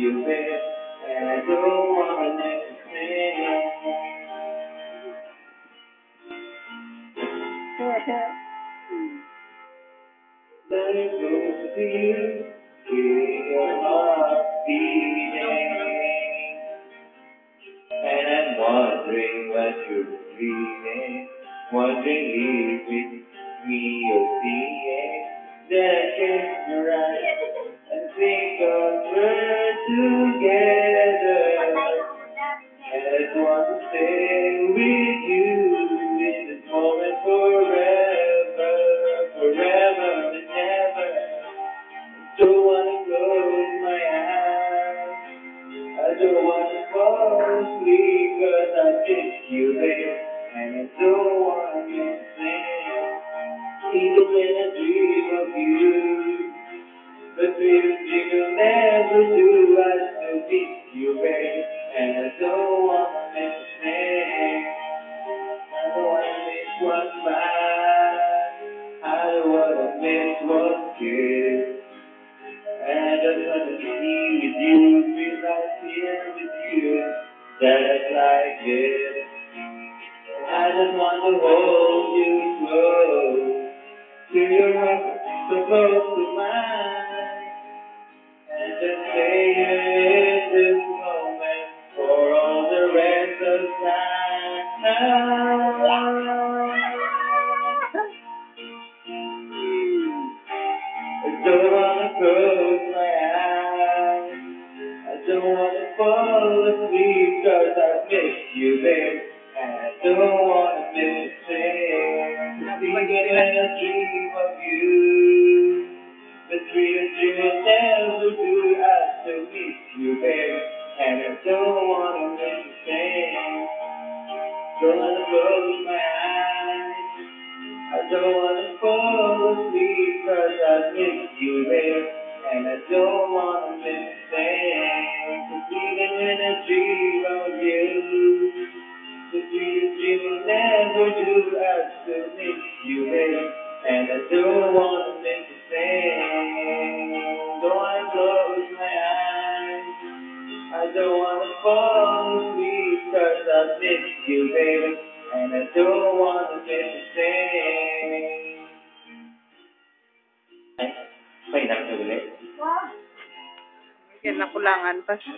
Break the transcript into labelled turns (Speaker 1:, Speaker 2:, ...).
Speaker 1: you, babe, and I don't wanna miss a thing. Let it go to you, feel your heart beating, and I'm wondering what you're dreaming, wondering if it's me you're seeing. Then I close your eyes and think of we're together, and I just want to stay with you in this moment forever, forever and ever. Don't wanna close my eyes, I don't wanna fall asleep, 'cause I miss you, babe, and I don't wanna miss a thing. Even when I dream of you, the sweetest thing you'll never do, I still miss you, babe, and I don't wanna miss a thing. I don't wanna miss what's mine, I don't wanna miss what's good. And I just want to be with you, be right here with you, just like this. I just want to hold you close to your heart, so close to mine, and just stay in this moment for all the rest of time. I don't wanna close my eyes, I don't wanna fall asleep, 'cause I miss you, babe, and I don't wanna miss a thing. 'Cause even when I dream of you, the sweetest thing will never do, I still miss you, babe, and I don't wanna miss a thing. Don't wanna close my eyes, I don't wanna fall asleep, 'cause I miss you, babe, and I don't wanna miss a thing. 'Cause even when I dream of you, the sweetest dream will never do, I still miss you, babe, and I don't wanna miss a thing. Don't wanna close my eyes, I don't wanna fall asleep, 'cause I miss you, baby, and I don't wanna miss a thing. Ay, may nagtuli.
Speaker 2: Yan, nakulangan pa siya.